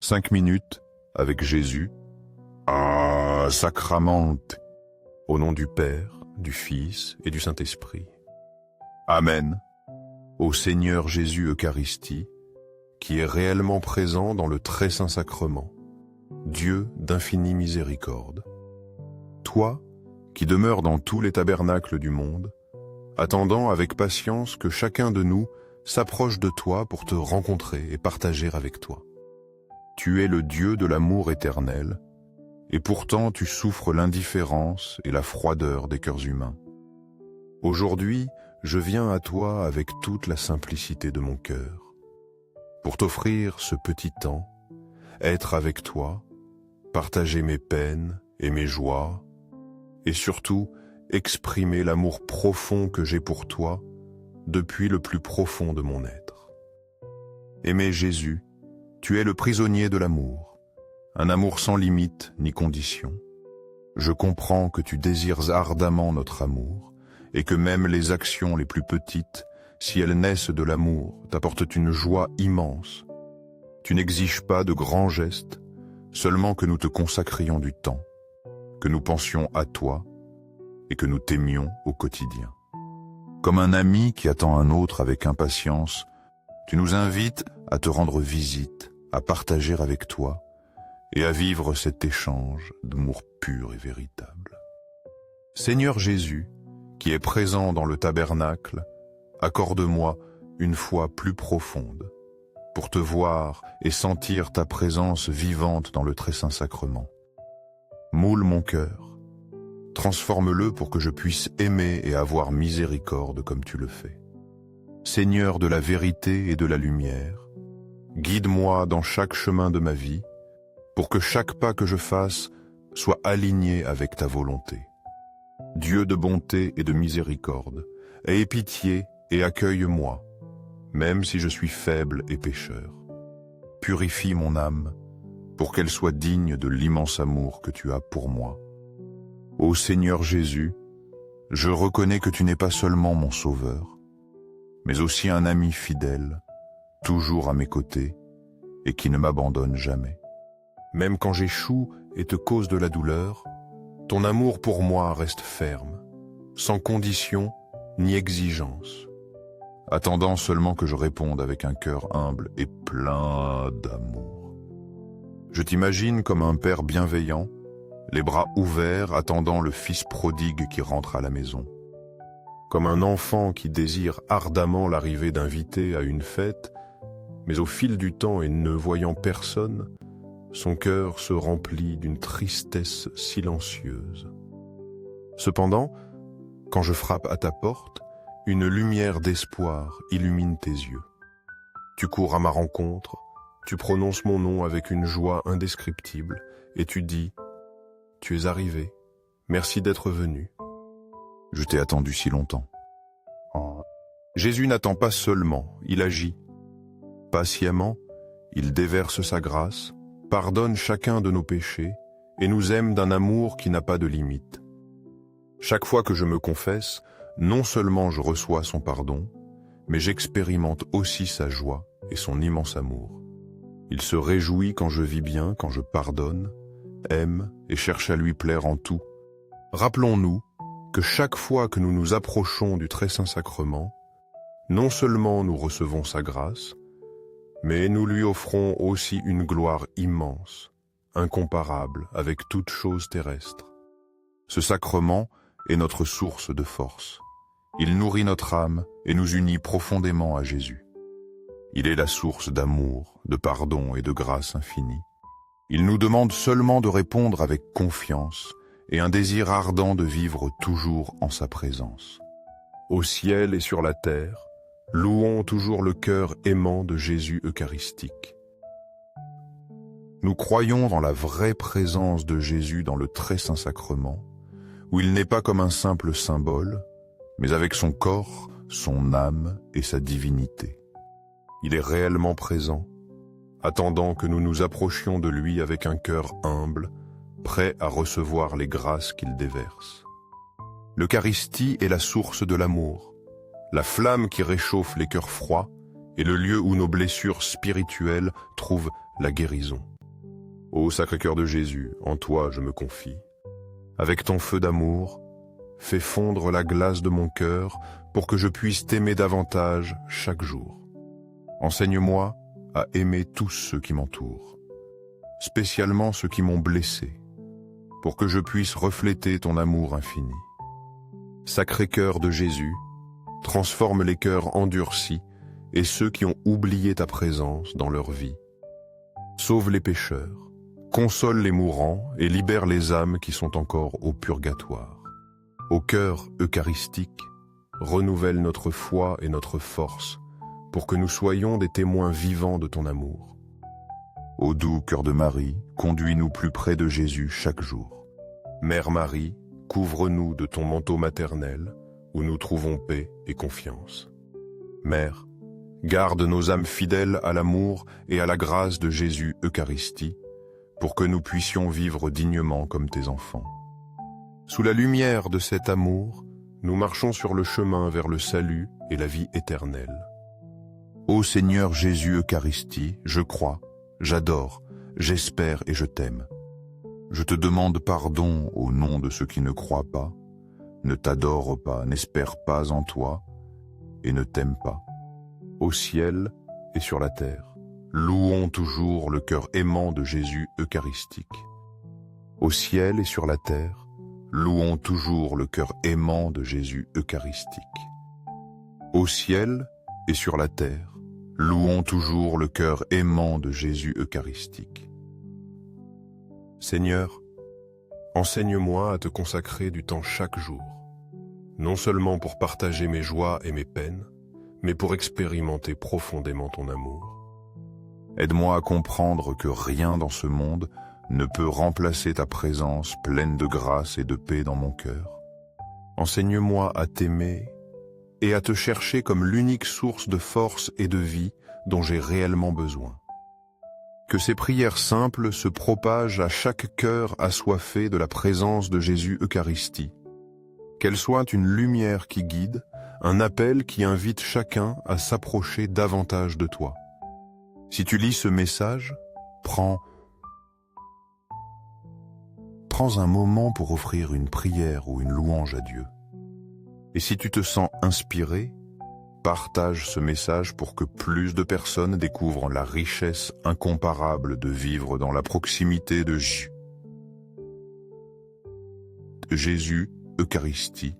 5 minutes avec Jésus. Ah, sacramente. Au nom du Père, du Fils et du Saint-Esprit. Amen. Ô Seigneur Jésus Eucharistie, qui est réellement présent dans le très saint sacrement, Dieu d'infinie miséricorde. Toi, qui demeures dans tous les tabernacles du monde, attendant avec patience que chacun de nous s'approche de toi pour te rencontrer et partager avec toi. Tu es le Dieu de l'amour éternel, et pourtant tu souffres l'indifférence et la froideur des cœurs humains. Aujourd'hui, je viens à toi avec toute la simplicité de mon cœur, pour t'offrir ce petit temps, être avec toi, partager mes peines et mes joies, et surtout exprimer l'amour profond que j'ai pour toi depuis le plus profond de mon être. Aimé Jésus, tu es le prisonnier de l'amour, un amour sans limite ni condition. Je comprends que tu désires ardemment notre amour et que même les actions les plus petites, si elles naissent de l'amour, t'apportent une joie immense. Tu n'exiges pas de grands gestes, seulement que nous te consacrions du temps, que nous pensions à toi et que nous t'aimions au quotidien. Comme un ami qui attend un autre avec impatience, tu nous invites à te rendre visite, à partager avec toi et à vivre cet échange d'amour pur et véritable. Seigneur Jésus, qui est présent dans le tabernacle, accorde-moi une foi plus profonde pour te voir et sentir ta présence vivante dans le très saint sacrement. Moule mon cœur, transforme-le pour que je puisse aimer et avoir miséricorde comme tu le fais. Seigneur de la vérité et de la lumière, guide-moi dans chaque chemin de ma vie, pour que chaque pas que je fasse soit aligné avec ta volonté. Dieu de bonté et de miséricorde, aie pitié et accueille-moi, même si je suis faible et pécheur. Purifie mon âme, pour qu'elle soit digne de l'immense amour que tu as pour moi. Ô Seigneur Jésus, je reconnais que tu n'es pas seulement mon sauveur, mais aussi un ami fidèle, toujours à mes côtés, et qui ne m'abandonne jamais. Même quand j'échoue et te cause de la douleur, ton amour pour moi reste ferme, sans condition ni exigence, attendant seulement que je réponde avec un cœur humble et plein d'amour. Je t'imagine comme un père bienveillant, les bras ouverts attendant le fils prodigue qui rentre à la maison. Comme un enfant qui désire ardemment l'arrivée d'invités à une fête, mais au fil du temps et ne voyant personne, son cœur se remplit d'une tristesse silencieuse. Cependant, quand je frappe à ta porte, une lumière d'espoir illumine tes yeux. Tu cours à ma rencontre, tu prononces mon nom avec une joie indescriptible, et tu dis « Tu es arrivé, merci d'être venu. Je t'ai attendu si longtemps. » Jésus n'attend pas seulement, il agit. Patiemment, il déverse sa grâce, pardonne chacun de nos péchés et nous aime d'un amour qui n'a pas de limite. Chaque fois que je me confesse, non seulement je reçois son pardon, mais j'expérimente aussi sa joie et son immense amour. Il se réjouit quand je vis bien, quand je pardonne, aime et cherche à lui plaire en tout. Rappelons-nous que chaque fois que nous nous approchons du très saint sacrement, non seulement nous recevons sa grâce, mais nous lui offrons aussi une gloire immense, incomparable avec toute chose terrestre. Ce sacrement est notre source de force. Il nourrit notre âme et nous unit profondément à Jésus. Il est la source d'amour, de pardon et de grâce infinie. Il nous demande seulement de répondre avec confiance et un désir ardent de vivre toujours en sa présence. Au ciel et sur la terre, louons toujours le cœur aimant de Jésus eucharistique. Nous croyons dans la vraie présence de Jésus dans le très saint sacrement, où il n'est pas comme un simple symbole, mais avec son corps, son âme et sa divinité. Il est réellement présent, attendant que nous nous approchions de lui avec un cœur humble, prêt à recevoir les grâces qu'il déverse. L'Eucharistie est la source de l'amour, la flamme qui réchauffe les cœurs froids et le lieu où nos blessures spirituelles trouvent la guérison. Ô Sacré-Cœur de Jésus, en toi je me confie. Avec ton feu d'amour, fais fondre la glace de mon cœur pour que je puisse t'aimer davantage chaque jour. Enseigne-moi à aimer tous ceux qui m'entourent, spécialement ceux qui m'ont blessé, pour que je puisse refléter ton amour infini. Sacré-Cœur de Jésus, transforme les cœurs endurcis et ceux qui ont oublié ta présence dans leur vie. Sauve les pécheurs, console les mourants et libère les âmes qui sont encore au purgatoire. Au cœur eucharistique, renouvelle notre foi et notre force pour que nous soyons des témoins vivants de ton amour. Ô doux cœur de Marie, conduis-nous plus près de Jésus chaque jour. Mère Marie, couvre-nous de ton manteau maternel où nous trouvons paix et confiance. Mère, garde nos âmes fidèles à l'amour et à la grâce de Jésus Eucharistie pour que nous puissions vivre dignement comme tes enfants. Sous la lumière de cet amour, nous marchons sur le chemin vers le salut et la vie éternelle. Ô Seigneur Jésus Eucharistie, je crois, j'adore, j'espère et je t'aime. Je te demande pardon au nom de ceux qui ne croient pas, ne t'adorent pas, n'espèrent pas en toi et ne t'aiment pas. Au ciel et sur la terre, louons toujours le cœur aimant de Jésus Eucharistique. Au ciel et sur la terre, louons toujours le cœur aimant de Jésus Eucharistique. Au ciel et sur la terre, louons toujours le cœur aimant de Jésus Eucharistique. Seigneur, enseigne-moi à te consacrer du temps chaque jour, non seulement pour partager mes joies et mes peines, mais pour expérimenter profondément ton amour. Aide-moi à comprendre que rien dans ce monde ne peut remplacer ta présence pleine de grâce et de paix dans mon cœur. Enseigne-moi à t'aimer et à te chercher comme l'unique source de force et de vie dont j'ai réellement besoin. Que ces prières simples se propagent à chaque cœur assoiffé de la présence de Jésus Eucharistie. Qu'elles soient une lumière qui guide, un appel qui invite chacun à s'approcher davantage de toi. Si tu lis ce message, prends un moment pour offrir une prière ou une louange à Dieu. Et si tu te sens inspiré, partage ce message pour que plus de personnes découvrent la richesse incomparable de vivre dans la proximité de Jésus Eucharistie,